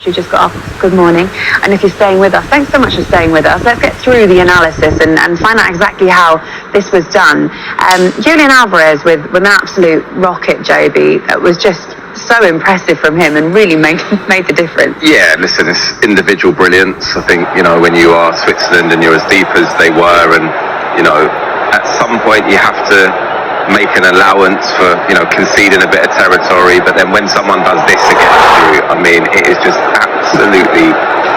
You just got up, good morning, and if you're staying with us, thanks so much for staying with us. Let's get through the analysis and find out exactly how this was done. Julian Alvarez with an absolute rocket, Joby. It was just so impressive from him and really made the difference. Yeah, listen, it's individual brilliance. I think, when you are Switzerland and you're as deep as they were, and, at some point you have to make an allowance for, conceding a bit of territory, but then when someone does this against you, it is just absolutely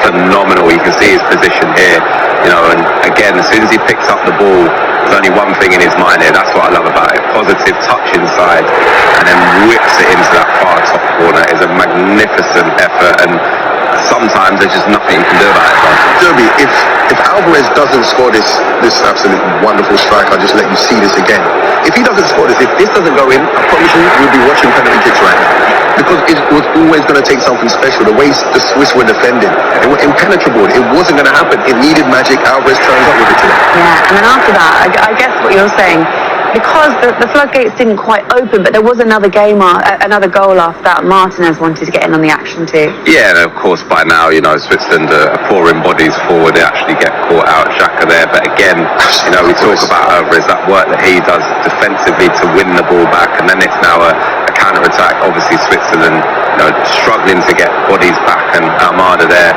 phenomenal. You can see his position here, and again, as soon as he picks up the ball, there's only one thing in his mind here. That's what I love about it. Positive touch inside and then whips it into that far top corner is a magnificent effort, and sometimes there's just nothing you can do about it. Derby, if Alvarez doesn't score this absolute wonderful strike, I'll just let you see this again. If he doesn't score this, if this doesn't go in, I promise you we'll be watching penalty kicks right now. Because it was always going to take something special. The way the Swiss were defending, they were impenetrable. It wasn't going to happen. It needed magic. Alvarez turns up with it today. Yeah, and then after that, I guess what you're saying, because the floodgates didn't quite open, but there was another goal after that. Martinez wanted to get in on the action too. Yeah, and of course by now, Switzerland are pouring bodies forward. They actually get caught out, Xhaka there. But again, we talk about Alvarez, that work that he does defensively to win the ball back, and then it's now a counter-attack. Obviously Switzerland, struggling to get bodies back, and Armada there,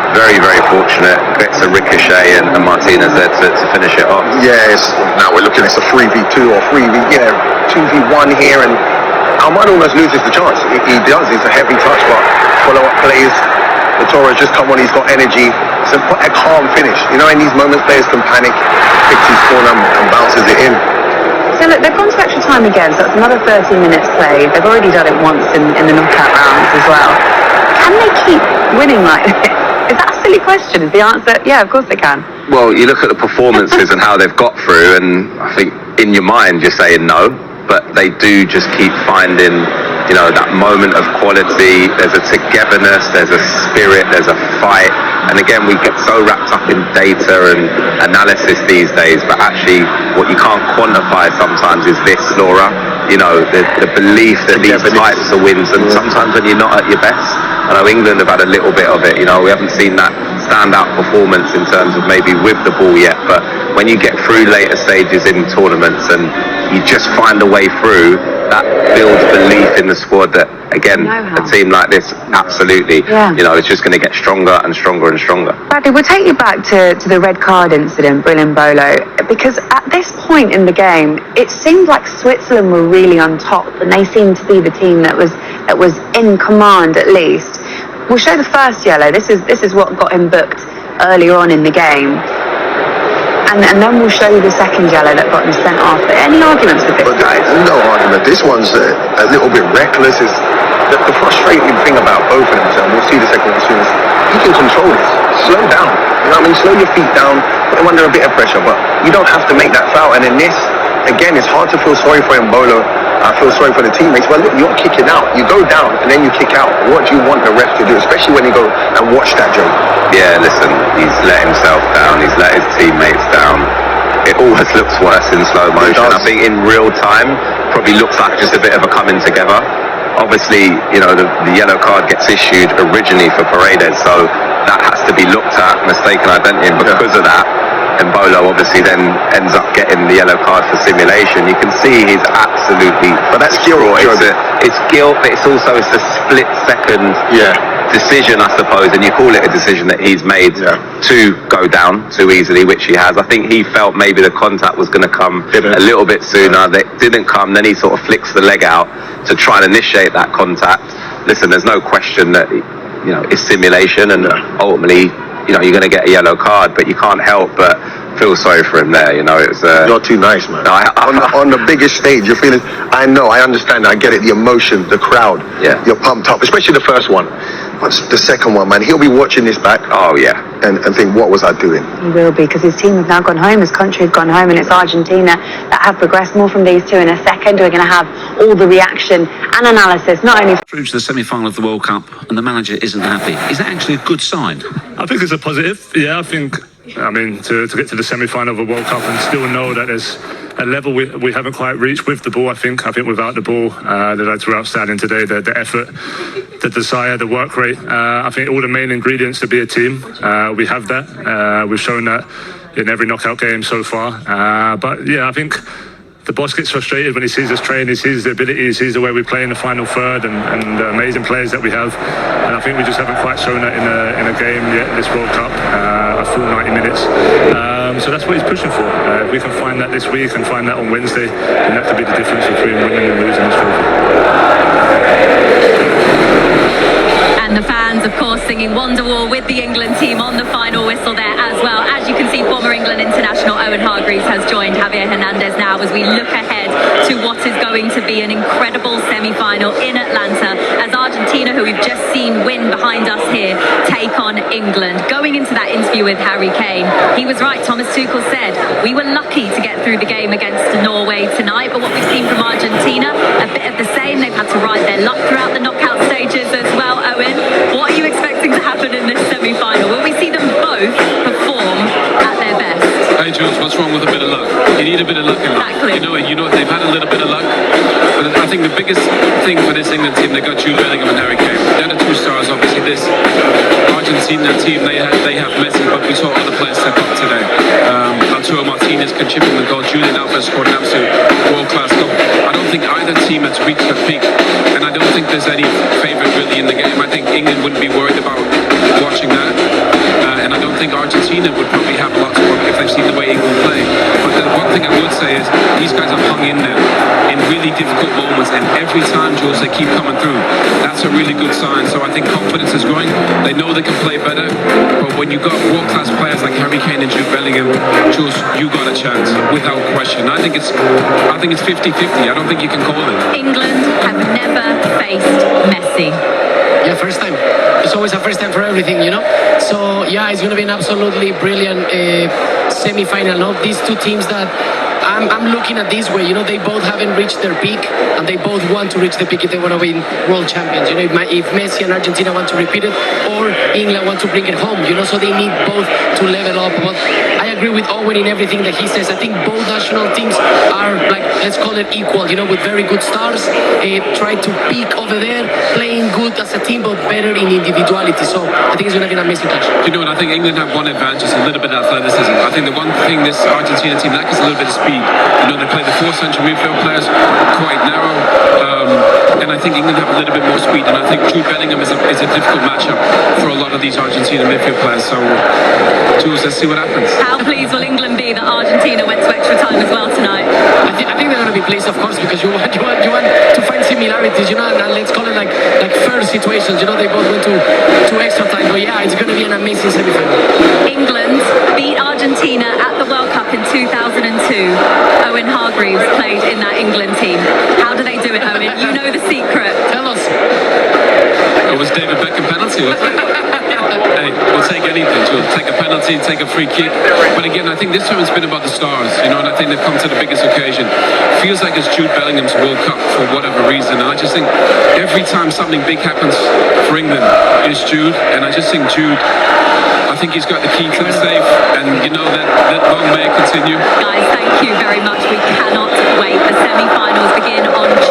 very, very fortunate, gets a ricochet, and Martinez there to finish it off. Yes, now we're looking at a 3v2 or 2v1 here, and Armada almost loses the chance. He does, it's a heavy touch, but follow-up plays. The Torres just come on, he's got energy. So quite a calm finish. In these moments players can panic, picks his corner and bounces it in. So look, they've gone to extra time again, so that's another 30 minutes played. They've already done it once in the knockout rounds as well. Can they keep winning like this? Is that a silly question? Is the answer, yeah, of course they can. Well, you look at the performances and how they've got through, and I think in your mind you're saying no, but they do just keep finding, that moment of quality. There's a togetherness, there's a spirit, there's a fight. And again, we get so wrapped up in data and analysis these days, but actually what you can't quantify sometimes is this, Laura. The belief that these types of wins, and sometimes when you're not at your best. I know England have had a little bit of it, we haven't seen that standout performance in terms of maybe with the ball yet, but when you get through later stages in tournaments and you just find a way through, that builds belief in the squad that, again, a team like this, absolutely, it's just going to get stronger and stronger and stronger. Bradley, we'll take you back to the red card incident, Brilliant Bolo, because at this point in the game, it seemed like Switzerland were really on top, and they seemed to be the team that was in command at least. We'll show the first yellow. This is what got him booked earlier on in the game. And then we'll show you the second yellow that got him sent off. Any arguments with this, guys? No argument. This one's a little bit reckless. It's the frustrating thing about both of them, and we'll see the second one as soon as you can control this. Slow down. Slow your feet down, put them under a bit of pressure, but you don't have to make that foul. And in this, again, it's hard to feel sorry for Mbolo. I feel sorry for the teammates. Well, look, you're kicking out. You go down and then you kick out. What do you want the ref to do, especially when you go and watch that, Joe? Yeah, listen, he's let himself down. He's let his teammates down. It always looks worse in slow motion. I think in real time, probably looks like just a bit of a coming together. Obviously, the yellow card gets issued originally for Paredes, so that has to be looked at, mistaken identity, and because of that, Mbolo obviously then ends up getting the yellow card for simulation. You can see he's absolutely... But that's guilt. It's guilt, but it's the split second decision, I suppose, and you call it a decision that he's made to go down too easily, which he has. I think he felt maybe the contact was going to come a little bit sooner. That didn't come. Then he sort of flicks the leg out to try and initiate that contact. Listen, there's no question that it's simulation, and ultimately you're going to get a yellow card, but you can't help but feel sorry for him there. It's you're too nice, man. On the biggest stage, you're feeling. I know, I understand, I get it. The emotion, the crowd. Yeah, you're pumped up, especially the first one. What's the second one, man? He'll be watching this back. Oh yeah, and think, what was I doing? He will be, because his team have now gone home. His country has gone home, and it's Argentina that have progressed. More from these two in a second. We're going to have all the reaction and analysis, not only through to the semi-final of the World Cup, and the manager isn't happy. Is that actually a good sign? I think it's a positive. Yeah, I think. To get to the semi-final of a World Cup and still know that there's a level we haven't quite reached with the ball. I think without the ball, the lads were outstanding today. The effort, the desire, the work rate. I think all the main ingredients to be a team. We have that. We've shown that in every knockout game so far. But yeah, I think the boss gets frustrated when he sees us train, he sees the ability, he sees the way we play in the final third and the amazing players that we have. And I think we just haven't quite shown that in a game yet, this World Cup, a full 90 minutes. So that's what he's pushing for. If we can find that this week and find that on Wednesday, then that could be the difference between winning and losing this trophy. And the fans, of course, singing Wonderwall with the England team on the final whistle there as well. As you can see, former England international Owen Hargreaves has joined Javier Hernandez now as we look ahead to what is going to be an incredible semi-final in Atlanta as Argentina, who we've just seen win behind us here, take on England. Going into that interview with Harry Kane, he was right. Thomas Tuchel said, we were lucky to get through the game against Norway tonight, but what we've seen from Argentina, a bit of the same. They've had to ride their luck throughout the knockout stages as well. Owen, what are you expecting to happen in this semi-final? Will we see them both perform at their best? Hey Jules, what's wrong with a bit of luck? You need a bit of luck in life. Exactly. You know they've had a little bit of luck, but I think the biggest thing for this England team, they got Jude Bellingham and Harry Kane. They're the two stars, obviously. This Argentina team, they have Messi, but we saw other players step up today. Arturo Martinez can chip in the goal. Julian Alvarez scored an absolute world-class goal. I don't think either team has reached their peak, and I don't think there's any favourite really in the game. I think England wouldn't be worried about watching that, and I don't think Argentina would probably have lots of work if they've seen the way England play. But the one thing I would say is these guys have hung in there in really difficult moments, and every time, Jules, they keep coming through. That's a really good sign. So I think confidence is growing. They know they can play better, but when you've got world-class players like Harry Kane and Jude Bellingham, Jules, you got a chance without question. I think it's 50-50. I don't think you can call it. England have never faced Messi. Yeah, first time. It's always a first time for everything, you know? So, yeah, it's going to be an absolutely brilliant semi-final. No? These two teams that I'm looking at this way, you know, they both haven't reached their peak and they both want to reach the peak if they want to win world champions. You know, if Messi and Argentina want to repeat it or England want to bring it home, you know, so they need both to level up. But I agree with Owen in everything that he says. I think both national teams are, like, let's call it equal, you know, with very good stars, try to peak over there, playing good as a team, but better in individuality. So I think it's going to be an amazing clash. You know, and I think England have one advantage, a little bit of athleticism. I think the one thing this Argentina team lacks is a little bit of speed. You know, they play the 4th century midfield players quite narrow, and I think England have a little bit more speed. And I think Jude Bellingham is a difficult matchup for a lot of these Argentina midfield players. So, Jules, let's see what happens. How pleased will England be that Argentina went to extra time as well tonight? I think they're going to be pleased, of course, because you want to find similarities, you know, and let's call it like fair situations. You know, they both went to extra time. But yeah, it's going to be an amazing semi-final. England beat Argentina at the World Cup in 2002. Owen Hargreaves played in that England team. How do they do it, Owen? You know the secret. Tell us. It was David Beckham penalty, wasn't it? Hey, we'll take anything. We'll take a penalty, take a free kick. But again, I think this time it's been about the stars, you know, and I think they've come to the biggest occasion. Feels like it's Jude Bellingham's World Cup for whatever reason. And I just think every time something big happens for England, it's Jude. And I just think Jude, I think he's got the key to the safe. And you know, that long may it continue. Guys, thank you very much. We cannot wait. The semi-finals begin on Tuesday.